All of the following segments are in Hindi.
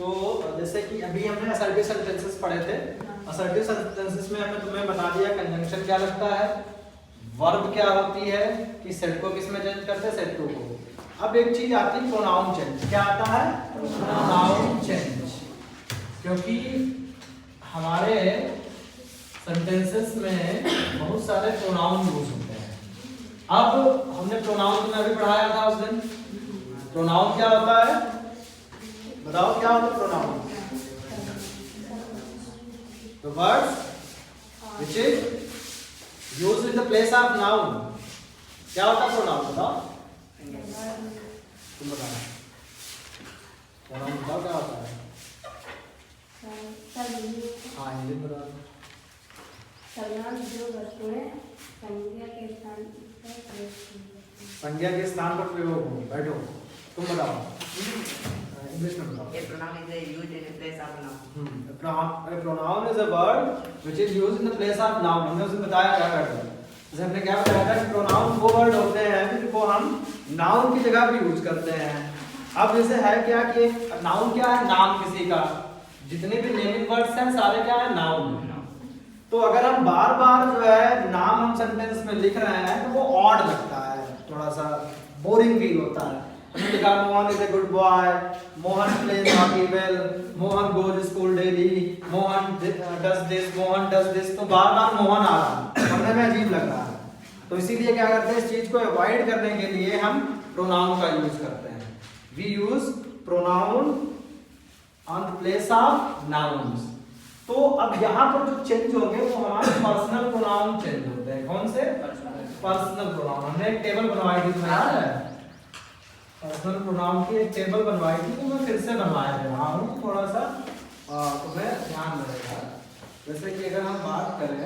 तो जैसे कि अभी हमने असर्टिव सेंटेंसेस पढ़े थे। असर्टिव सेंटेंसेस में हमने तुम्हें बता दिया कंजंक्शन क्या लगता है, वर्ब क्या होती है, कि सेट को किस में चेंज करते हैं, सेट टू को। अब एक चीज आती है प्रोनाउन चेंज। क्या आता है? Pronoun change. क्योंकि हमारे सेंटेंसेस में बहुत सारे प्रोनाउन यूज होते हैं। अब हमने प्रोनाउन में अभी पढ़ाया था उस दिन। प्रोनाउन क्या होता है, बताओ क्या होता है pronoun? The words which is used in the place of noun. क्या होता है प्रोनाउन? बताओ, तुम बताओ प्रोनाउन बताओ क्या होता है? हाँ हिंदी में बताओ। जो वस्तुएं संज्ञा के स्थान पर प्रयोग हो। बैठो, तुम बताओ इंग्लिश में बताओ। A pronoun is used in place of noun. A pronoun is a word which is used in the place of noun. हमने उसे बताया क्या करते हैं। जैसे हमने क्या बताया था कि प्रोनाउन वो वर्ड होते हैं जिनको हम नाउन की जगह भी यूज करते हैं। अब जैसे है क्या कि नाउन क्या है, नाम किसी का। जितने भी नेमिंग वर्ड्स हैं सारे क्या है, नाउन। तो अगर हम बार बार जो है नाम हम सेंटेंस में लिख रहे हैं तो वो ऑड लगता है, थोड़ा सा बोरिंग फील होता है। हमने लिखा Mohan is a good boy, Mohan pledge hockey well, Mohan goes school daily, Mohan does this, Mohan does this. तो बार बार मोहन आ रहा है, पढ़ने में अजीब लग रहा है। तो इसीलिए क्या करते हैं, इस चीज को अवॉइड करने के लिए हम प्रोनाउन का यूज करते हैं। We use pronoun on the place of nouns. तो अब यहाँ पर जो चेंज होंगे वो हमारे पर्सनल प्रोनाउन चेंज होते हैं। कौन से? Personal pronoun. हमने एक टेबल बनवाई थी, तुम्हें याद है? पर्सनल प्रोनाउन की एक टेबल बनवाई थी, तो मैं फिर से बनवाया दे रहा हूँ, थोड़ा सा तुम्हें ध्यान रहेगा। जैसे कि अगर हम बात करें,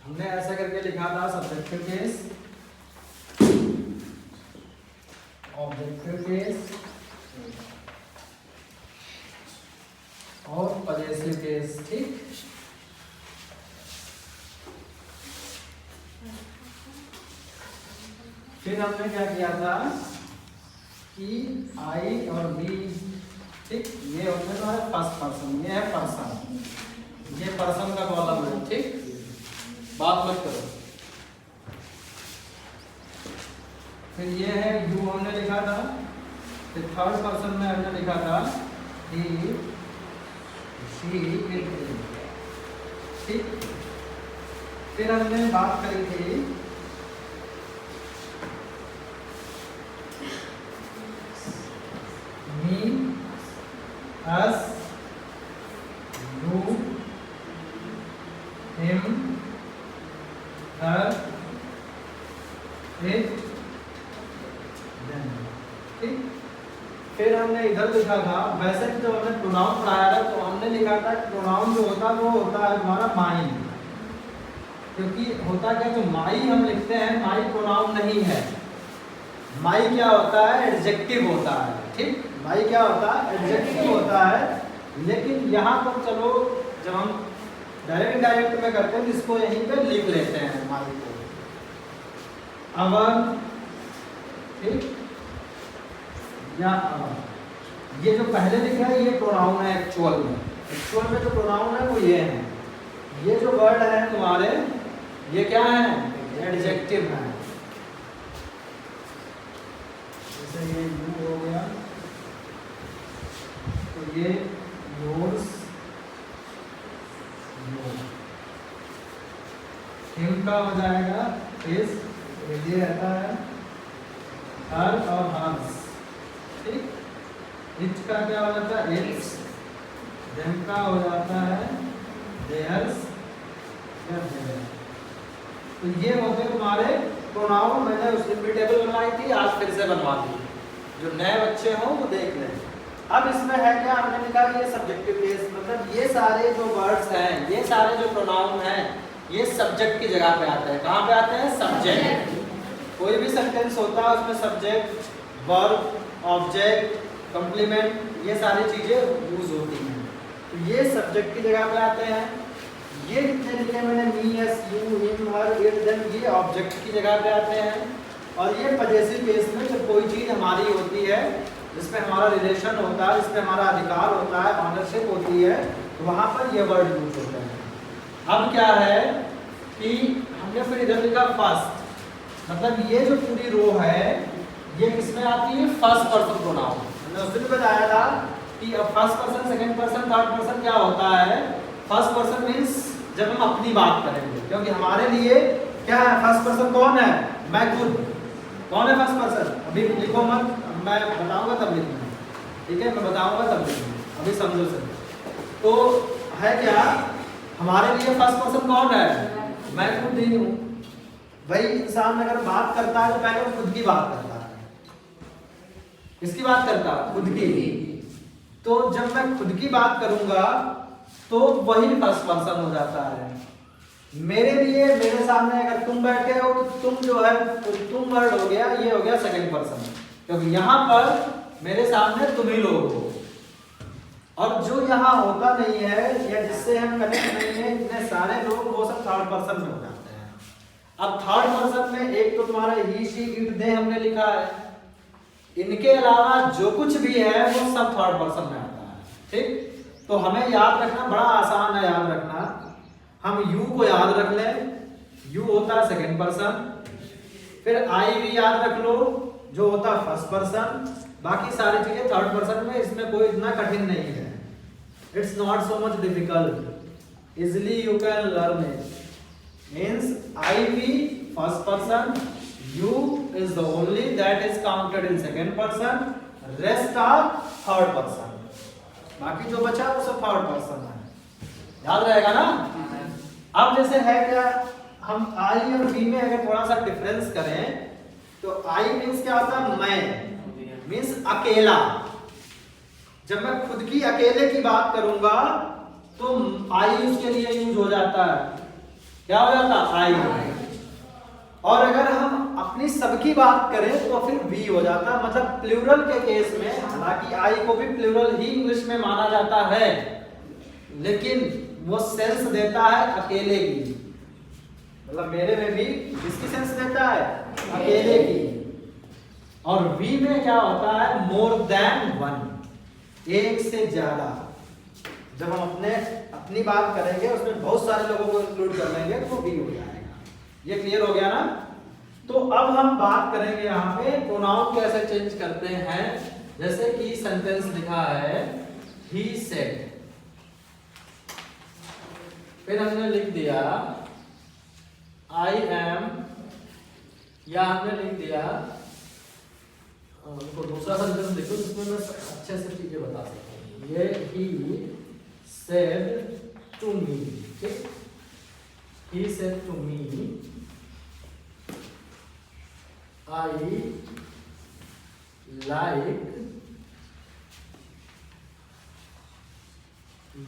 हमने ऐसा करके लिखा था सब्जेक्टिव केस, ऑब्जेक्टिव केस और पजेसिव केस। ठीक, फिर हमने क्या किया था कि आई और बी, ठीक, ये होते हैं हमारे फर्स्ट पर्सन, ये है पर्सन, ये पर्सन का कॉलम है। ठीक, बात मत करो। फिर ये है यू हमने लिखा था। फिर थर्ड पर्सन में हमने लिखा था ही, शी, इट। ठीक, फिर हमने बात करी थी me, us, you, him, her, it, them. ठीक, फिर हमने इधर लिखा था, वैसे भी जब हमने प्रोनाउन पढ़ाया था तो हमने लिखा था प्रोनाउन जो होता है वो होता है हमारा माई। क्योंकि होता क्या, जो माई हम लिखते हैं, माई प्रोनाउन नहीं है। माई क्या होता है, एडजेक्टिव होता है। ठीक, माई क्या होता है, एडजेक्टिव होता है। लेकिन यहाँ पर चलो जब हम डायरेक्ट में करते हैं इसको यहीं पे लिख लेते हैं माई को, अवर। ठीक, या ये जो पहले लिखा है ये प्रोनाउन है। एक्चुअल में जो प्रोनाउन है वो ये है। ये जो वर्ड है तुम्हारे, ये क्या है, एडजेक्टिव है। जैसे ये यू हो गया तो ये योर्स, योर। हिम का हो जाएगा इस, ये रहता है हर और हर्स। ठीक, इट का क्या हो जाता है, इट्स। देम का हो जाता है देयर्स या देयर। तो ये होते तुम्हारे प्रोनाउन। मैंने उस दिन भी टेबल बनवाई थी, आज फिर से बनवा दी, जो नए बच्चे हों वो देख लें। अब इसमें है क्या, हमने लिखा ये सब्जेक्टिव केस, मतलब ये सारे जो वर्ड्स हैं, ये सारे जो प्रोनाउन हैं, ये सब्जेक्ट की जगह पे आते हैं। कहाँ पे आते हैं, सब्जेक्ट। कोई भी सेंटेंस होता है उसमें सब्जेक्ट, वर्ब, ऑब्जेक्ट, कॉम्प्लीमेंट, ये सारी चीजें यूज होती हैं। तो ये सब्जेक्ट की जगह पे आते हैं। ये जितने लिखे मैंने, me, us, you, him, her, it, them, ये ऑब्जेक्ट की जगह पे आते हैं। और ये पजेसिव केस में जब कोई चीज हमारी होती है, जिसमें हमारा रिलेशन होता है, जिसमें हमारा अधिकार होता है, ऑनरशिप होती है, तो वहां पर ये वर्ड यूज होते हैं। अब क्या है कि हमने फिर इधर लिखा फर्स्ट, मतलब ये जो पूरी रो है ये किसमें आती है? First person pronoun. हमने उस दिन बताया था कि अब first person, second person, third person क्या होता है। फर्स्ट पर्सन मींस जब हम अपनी बात करेंगे, क्योंकि हमारे लिए क्या है? फर्स्ट पर्सन कौन है? मैं खुद। कौन है फर्स्ट पर्सन? अभी लिखो मत, मैं बताऊंगा तब लिखना, ठीक है? मैं बताऊंगा तब लिखना, अभी समझो सर। तो है क्या हमारे लिए फर्स्ट पर्सन कौन है? मैं खुद ही हूँ। भाई इंसान अगर बात करता है तो पहले वो खुद की बात करता है। किसकी बात करता है? खुद की। तो जब मैं खुद की बात करूंगा तो वही फर्स्ट पर्सन हो जाता है। मेरे लिए, मेरे सामने अगर तुम बैठे हो तो तुम जो है तो तुम वर्ड हो गया, ये हो गया सेकंड पर्सन, क्योंकि यहाँ पर मेरे सामने तुम ही लोग हो। और जो यहाँ होता नहीं है या जिससे हम कनेक्ट नहीं है, इतने सारे लोग, वो सब थर्ड पर्सन में हो जाते हैं। अब थर्ड पर्सन में एक तो तुम्हारा ही, शी, इट, दे हमने लिखा है, इनके अलावा जो कुछ भी है वो सब थर्ड पर्सन में आता है, ठीक? तो हमें याद रखना बड़ा आसान है, याद रखना। हम यू को याद रख लें, यू होता है सेकंड पर्सन, फिर आई भी याद रख लो जो होता है फर्स्ट पर्सन, बाकी सारी चीजें थर्ड पर्सन में, इसमें कोई इतना कठिन नहीं है। It's not so much difficult, easily you can learn it. Means I भी first person, you is the only that is counted in second person, rest are third person, बाकी जो बचा वो सब थर्ड पर्सन है, याद रहेगा ना? अब जैसे है क्या, हम I और V में अगर थोड़ा सा डिफरेंस करें तो I मीन्स क्या होता है? मैं, मीन्स अकेला। जब मैं खुद की अकेले की बात करूंगा तो I उसके लिए यूज हो जाता है, क्या हो जाता है? I। और अगर हम अपनी सबकी बात करें तो फिर वी हो जाता है, मतलब प्लूरल के केस में। हालांकि आई को भी प्लूरल ही इंग्लिश में माना जाता है, लेकिन वो सेंस देता है अकेले की, मतलब मेरे में भी किसकी सेंस देता है? अकेले की। और वी में क्या होता है? मोर देन वन, एक से ज्यादा। जब हम अपनी बात करेंगे उसमें बहुत सारे लोगों को इंक्लूड कर लेंगे तो वी हो जाएगा। ये क्लियर हो गया ना? तो अब हम बात करेंगे यहाँ पे प्रोनाउन कैसे चेंज करते हैं। जैसे कि सेंटेंस लिखा है he said, फिर हमने लिख दिया I am, या हमने लिख दिया उनको दूसरा सेंटेंस देखो जिसमें मैं अच्छे से चीजें बता सकता हूँ। ये he said to me, ठीक? He said to me, I like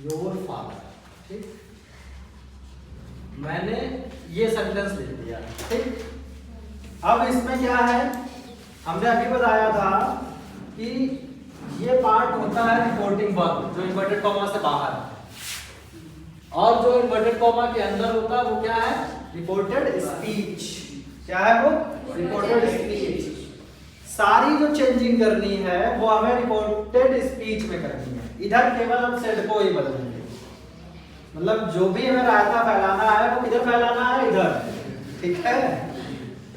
your father, ठीक? मैंने ये सेंटेंस लिख दिया, ठीक? अब इसमें क्या है, हमने अभी बताया था कि ये पार्ट होता है रिपोर्टिंग वर्ब, जो इन्वर्टेड कॉमा से बाहर है, और जो इन्वर्टेड कॉमा के अंदर होता है वो क्या है? Reported speech. क्या है वो? Reported speech. सारी जो चेंजिंग करनी है वो हमें रिपोर्टेड स्पीच में करनी है। इधर केवल हम सेड को ही बदलेंगे, मतलब जो भी हमें रायता फैलाना है वो किधर फैलाना है? इधर, ठीक है?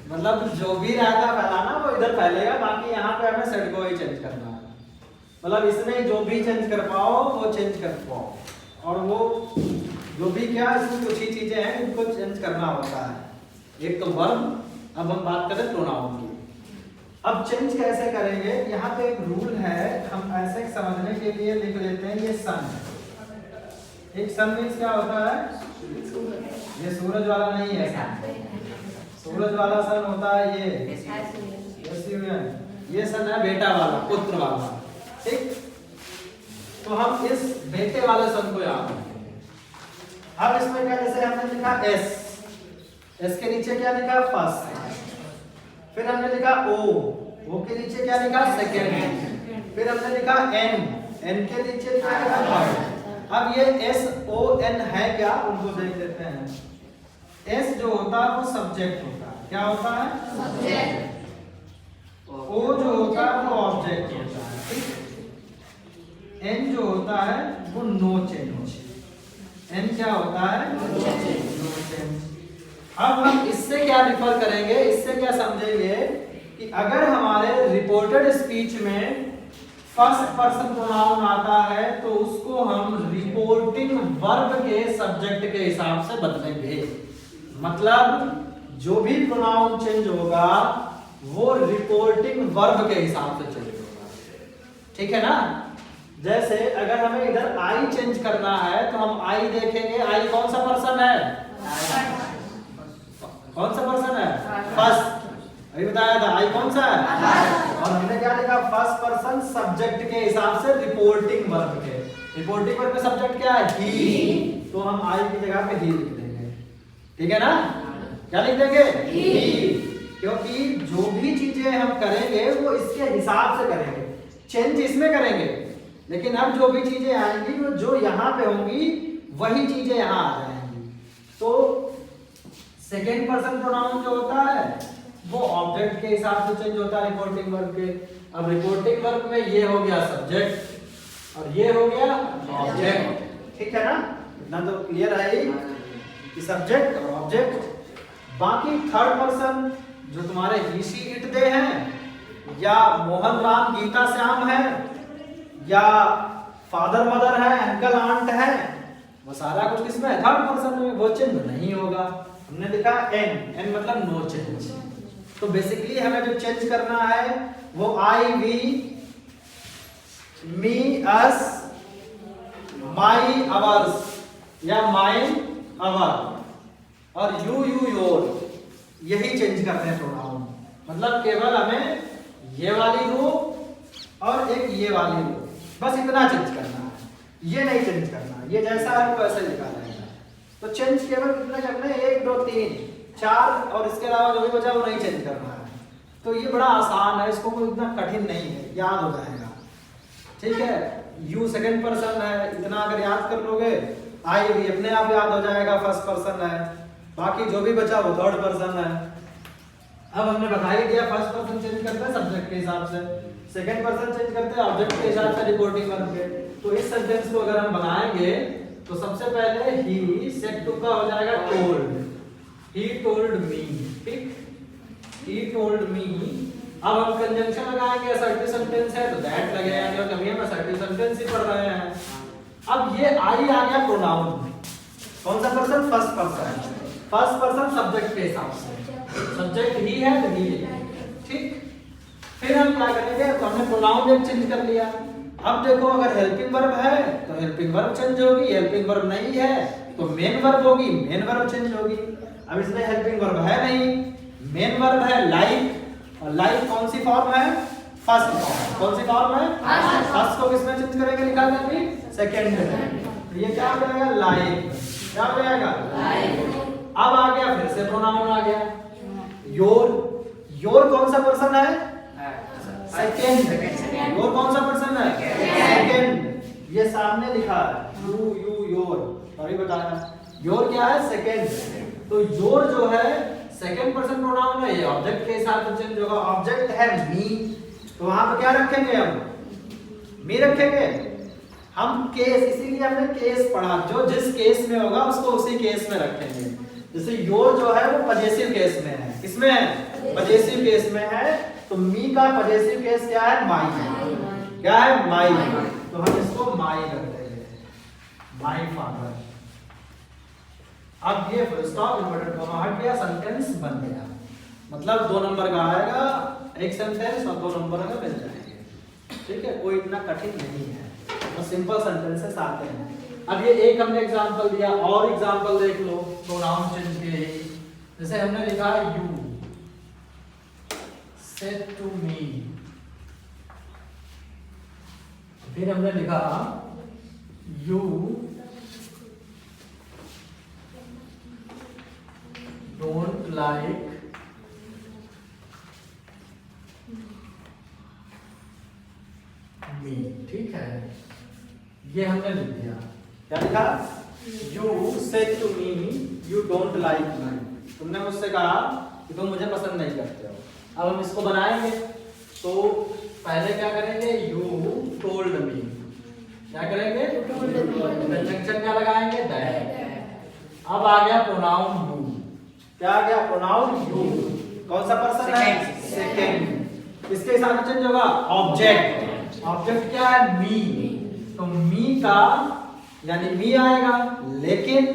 मतलब जो भी रायता फैलाना वो इधर फैलेगा, बाकी यहाँ पे हमें सेड को ही चेंज करना है। मतलब इसमें जो भी चेंज कर पाओ वो चेंज कर पाओ, और वो जो भी क्या, इसमें कुछ ही चीजें हैं जिनको चेंज करना होता है। एक तो वर्ब, अब हम बात करें प्रोनाउन की। अब चेंज कैसे करेंगे? यहाँ पे एक रूल है, हम ऐसे समझने के लिए लिख लेते हैं ये सन है। एक सन मीन्स क्या होता है? ये सूरज वाला नहीं है सन, सूरज वाला सन होता है ये सन है बेटा वाला, पुत्र वाला, ठीक? तो हम इस बेटे वाले सन को याद रखेंगे। अब इसमें क्या, जैसे हमने लिखा एस, एस के नीचे क्या लिखा? फर्स्ट। फिर हमने लिखा ओ के नीचे क्या लिखा? सेकेंड। फिर हमने लिखा एन के नीचे क्या लिखा? थर्ड। अब ये एस ओ एन है क्या, उनको देख लेते हैं। एस जो होता है वो सब्जेक्ट होता है। क्या होता है? सब्जेक्ट। ओ जो होता है वो ऑब्जेक्ट होता है, ठीक। एन जो होता है वो नो चेंज। एन क्या होता है? No change. अब हम इससे क्या रिफर करेंगे, इससे क्या समझेंगे कि अगर हमारे रिपोर्टेड स्पीच में फर्स्ट पर्सन प्रोनाउन आता है तो उसको हम रिपोर्टिंग वर्ब के सब्जेक्ट के हिसाब से बदलेंगे। मतलब जो भी प्रोनाउन चेंज होगा वो रिपोर्टिंग वर्ब के हिसाब से चेंज होगा, ठीक है ना। जैसे अगर हमें इधर आई चेंज करना है तो हम आई देखेंगे, आई कौन सा पर्सन है? कौन सा पर्सन है? फर्स्ट। अभी बताया था आई कौन सा है, और हमने क्या लिखा? फर्स्ट पर्सन सब्जेक्ट के हिसाब से रिपोर्टिंग वर्ब के। रिपोर्टिंग वर्ब का सब्जेक्ट क्या है? ही। तो हम आई की जगह पे ही लिख देंगे, ठीक है ना। क्या लिख देंगे? ही। क्योंकि जो भी चीजें हम करेंगे वो इसके हिसाब से करेंगे, चेंज इसमें करेंगे, लेकिन अब जो भी चीजें आएंगी वो जो यहाँ पे होंगी वही चीजें यहाँ आ जाएंगी। तो सेकेंड पर्सन प्रोनाउन जो होता है वो ऑब्जेक्ट के हिसाब से चेंज होता है रिपोर्टिंग वर्ब के। अब रिपोर्टिंग वर्ब में ये हो गया सब्जेक्ट और ये हो गया ऑब्जेक्ट, ठीक है ना। इतना तो क्लियर है कि सब्जेक्ट और ऑब्जेक्ट। बाकी थर्ड पर्सन जो तुम्हारे ही सी इट दे हैं या मोहन राम गीता श्याम है या फादर मदर है, अंकल आंट है, वो सारा कुछ किसमें है? थर्ड पर्सन में। वो चेंज नहीं होगा। हमने लिखा एन, एन मतलब नो चेंज। तो बेसिकली हमें जो चेंज करना है वो I, we, me, us, my, ours या माइन, अवर और यू, योर, यही चेंज करते हैं प्रोनाउन। मतलब केवल हमें ये वाली रो और एक ये वाली रो, बस इतना चेंज करना है, ये नहीं चेंज करना। ये जैसा है वो वैसे लिखा रहेगा। तो चेंज केवल कितना करना है? 1 2 3 4 और इसके अलावा जो भी बचा वो नहीं चेंज करना है। तो ये बड़ा आसान है, इसको कोई इतना कठिन नहीं है, याद हो जाएगा, ठीक है। यू सेकंड पर्सन है, इतना अगर याद कर लोगे, आई भी अपने आप याद हो जाएगा, फर्स्ट पर्सन है। बाकी जो भी बचा वो थर्ड पर्सन है। अब हमने बता ही दिया फर्स्ट पर्सन चेंज करते हैं सब्जेक्ट के हिसाब से, सेकंड पर्सन चेंज करते हैं ऑब्जेक्ट के हिसाब से रिपोर्टिंग वर्ब के। तो इस सेंटेंस को अगर हम बनाएंगे तो सबसे पहले ही सेट टू का हो जाएगा टोल्ड, ही टोल्ड मी, ठीक, ही टोल्ड मी। अब हम कंजंक्शन लगाएंगे, असर्टिव सेंटेंस है तो दैट लगेगा, क्योंकि हम असर्टिव सेंटेंस ही पढ़ रहे हैं। अब ये आई आ गया प्रोनाउन में, कौन सा person? First person. First person subject के हिसाब से, सब्जेक्ट ही है तो ही, ठीक। फिर हम क्या करेंगे? तो हमने प्रोनाउन जब चेंज कर लिया। अब देखो अगर हेल्पिंग वर्ब है तो हेल्पिंग वर्ब चेंज होगी, हेल्पिंग वर्ब नहीं है तो मेन वर्ब होगी, मेन वर्ब चेंज होगी। अब इसमें हेल्पिंग वर्ब है नहीं, मेन वर्ब है लाइक, और लाइक कौन सी फॉर्म है? First form. कौन सी फॉर्म है? फर्स्ट को किसमें चेंज करेंगे? निकाल देंगे सेकंड में। तो ये क्या हो जाएगा? लाइक। क्या हो जाएगा? लाइक। अब आ गया फिर से प्रोनाउन आ गया योर। योर कौन सा पर्सन है? सेकंड। योर कौन सा पर्सन है? सेकंड। ये सामने लिखा है यू, योर, अभी बताया। योर क्या है? सेकंड। तो योर जो है सेकंड पर्सन प्रोनाउन है, ये ऑब्जेक्ट के हिसाब से चेंज होगा। ऑब्जेक्ट है मी, तो वहां पर क्या रखेंगे? हम मी रखेंगे। हम केस, इसीलिए हमने केस पढ़ा, जो जिस केस में होगा उसको उसी केस में रखेंगे। जैसे योर जो है वो पजेसिव केस में है, किसमें है? पजेसिव केस में है। तो मी का पजेसिव केस क्या है? माई। क्या है? माई। तो हम इसको माई कर देंगे, माई फादर। अब ये फुल स्टॉप इन्वर्टेड कॉमा हट गया, सेंटेंस बन गया। मतलब 2 नंबर का आएगा एक सेंटेंस और 2 नंबर का मिल जाएंगे, ठीक है। कोई इतना कठिन नहीं है, तो सिंपल सेंटेंसेस आते हैं। अब ये एक हमने एग्जांपल दिया, और एग्जांपल देख लो प्रोनाउन चेंज के। जैसे हमने लिखा है यू सेड टू मी, फिर हमने लिखा यू डोंट लाइक मी, ठीक है। ये हमने लिख दिया। क्या लिखा? You said to me you don't like me. तुमने मुझसे कहा कि तुम मुझे पसंद नहीं करते हो। अब हम इसको बनाएंगे, तो पहले क्या करेंगे, यू टोल्ड मी, क्या करेंगे, कंजंक्शन क्या लगाएंगे, दैट। अब आ गया प्रोनाउन यू, क्या आ गया, प्रोनाउन यू, कौन सा पर्सन है, सेकंड। इसके हिसाब से चेंज होगा, ऑब्जेक्ट, ऑब्जेक्ट क्या है, मी, तो मी का यानी मी आएगा, लेकिन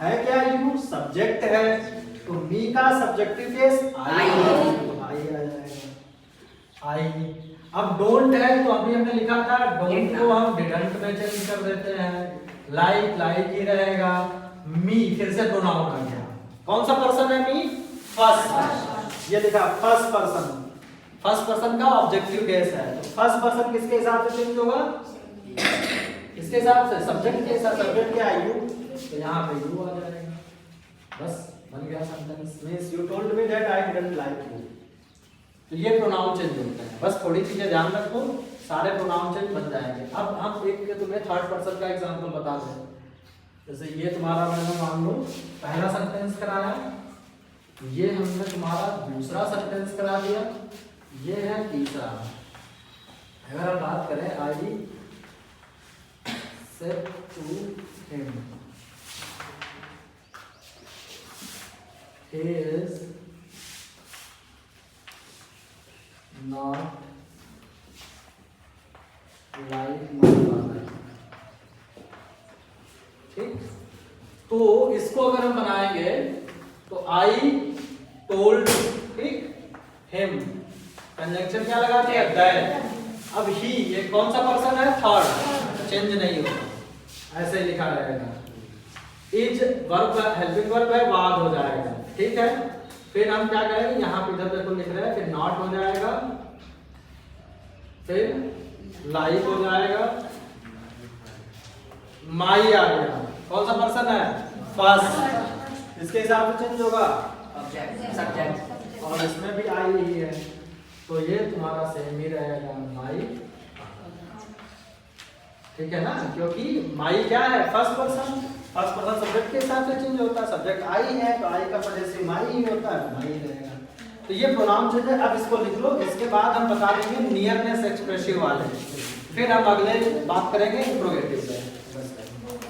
है क्या यू, सब्जेक्ट है, तो मी का सब्जेक्टिव केस आई आ जाएगा, आई। अब डोंट है तो अभी हमने लिखा था, डोंट को हम डिडंट में चेंज कर देते हैं, लाइक लाइक ही रहेगा, मी फिर से प्रोनाउन आ गया, कौन सा पर्सन है मी, फर्स्ट, ये लिखा फर्स्ट पर्सन, फर्स्ट पर्सन का ऑब्जेक्टिव केस है, तो फर्स्ट पर्सन किसके हिसाब से चेंज होगा, इसके हिसाब से, सब्जेक्ट के हिसाब, सब्जेक्ट क्या है, यू, तो यहाँ पे यू आ जाएगा, बस बन गया sentence. Means you told me that I didn't like you, तो ये प्रोनाउन चेंज होते हैं, बस थोड़ी चीजें ध्यान रखो, सारे प्रोनाउन चेंज बन जाएंगे। अब हम एक तुम्हें थर्ड पर्सन का एग्जांपल बता दें, जैसे ये तुम्हारा मैंने मान लो पहला सेंटेंस कराया, ये हमने तुम्हारा दूसरा सेंटेंस करा दिया, ये है तीसरा। अगर हम बात करें, आई said to him, he is not like my father, ठीक। तो इसको अगर हम बनाएंगे तो आई टोल्ड, ठीक, हिम, कंजंक्शन क्या लगा दिया, दैट। अब ही, ये कौन सा पर्सन है, थर्ड, चेंज नहीं होगा, ऐसे ही लिखा रहेगा। इज वर्ब, हेल्पिंग वर्ब है, वाज हो जाएगा, ठीक है। फिर हम क्या करेंगे, यहाँ पे इधर देखो लिख रहे हैं, फिर नॉट हो जाएगा, फिर लाइक हो जाएगा, माई आ गया, कौन सा पर्सन है, फर्स्ट, इसके हिसाब से चेंज होगा, ऑब्जेक्ट, सब्जेक्ट, और इसमें भी आई ही है, तो ये तुम्हारा सेम ही रहेगा, माई, ठीक है ना, क्योंकि माई क्या है, first person, first person subject के हिसाब से चेंज होता है, सब्जेक्ट आई है तो आई का वजह से माई ही होता है, माई रहेगा। तो ये प्रोनाउन चेंज है। अब इसको लिख लो, इसके बाद हम बता देंगे नियरनेस एक्सप्रेसिव वाले, फिर हम अगले बात करेंगे इंट्रोगेटिव।